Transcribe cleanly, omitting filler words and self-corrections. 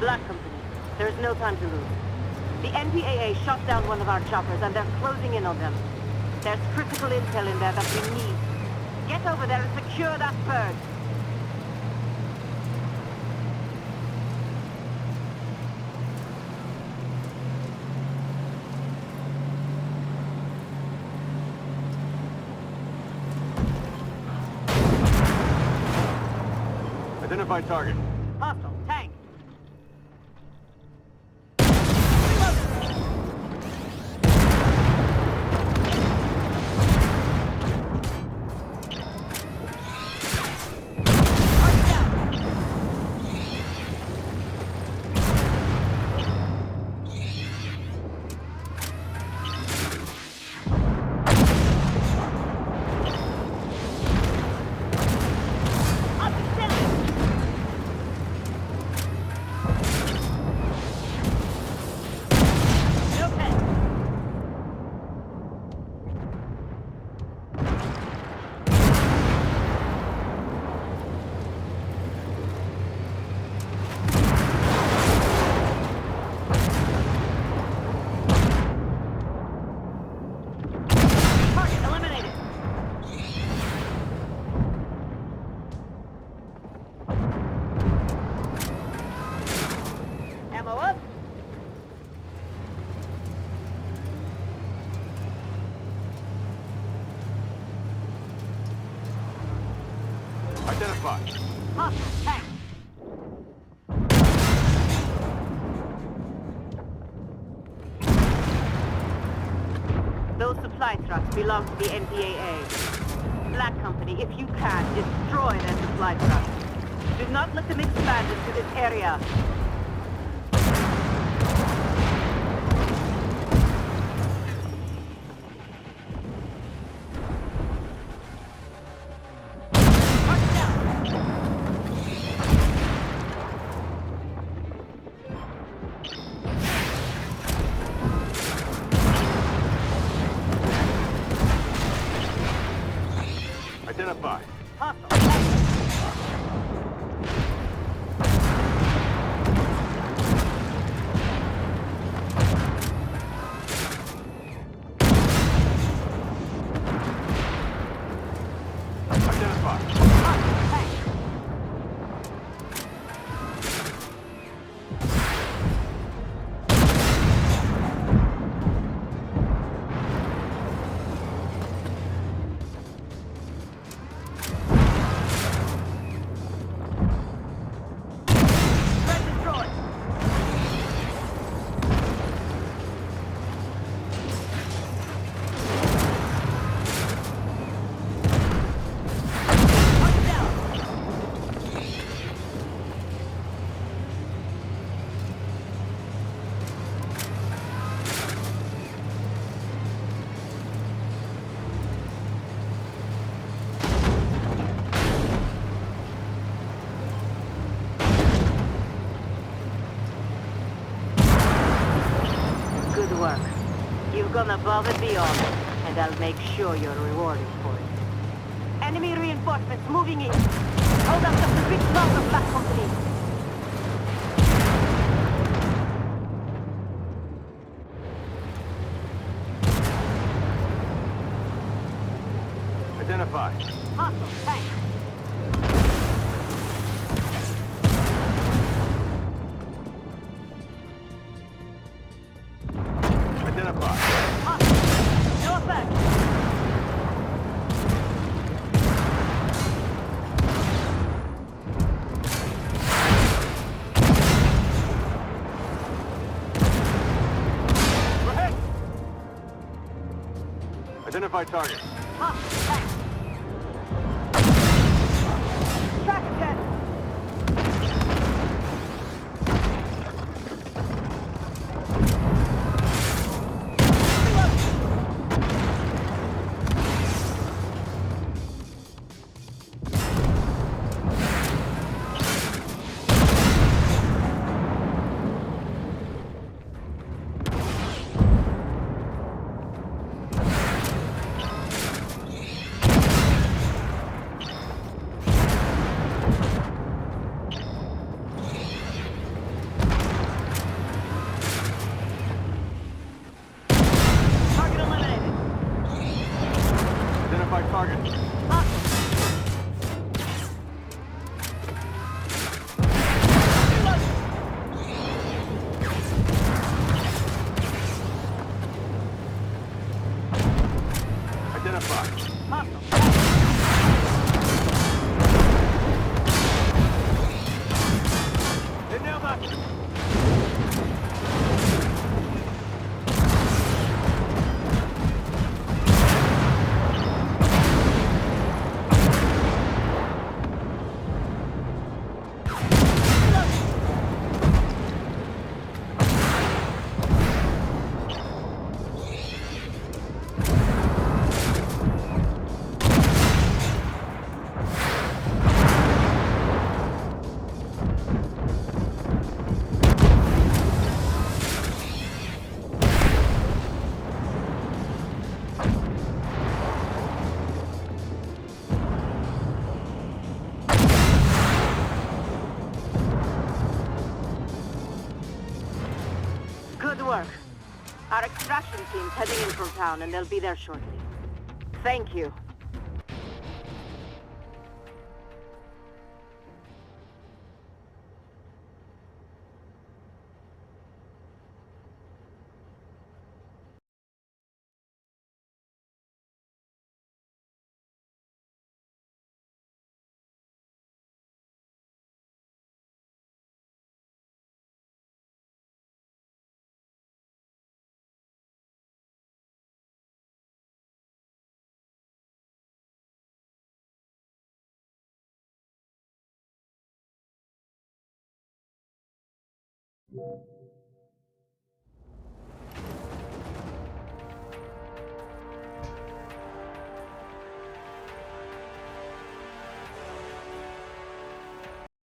Black Company. There is no time to lose. The NPAA shot down one of our choppers and they're closing in on them. There's critical intel in there that we need. Get over there and secure that bird. Identify target. Hostile. Tank. Identify. Hostile. Tank. Those supply trucks belong to the NPAA. Black Company, if you can, destroy their supply trucks. Do not let them expand into this area. Identify. Good work. You've gone above and beyond, and I'll make sure you're rewarded for it. Enemy reinforcements moving in. Hold up just a bit longer, Black Company. Identify. Hostile. Tank. Identify. Hostile. No effect. Identify target. Hostile. Tank. Track again. target. Identify. Hit nail that. Good work. Our extraction team's heading in from town, and they'll be there shortly. Thank you.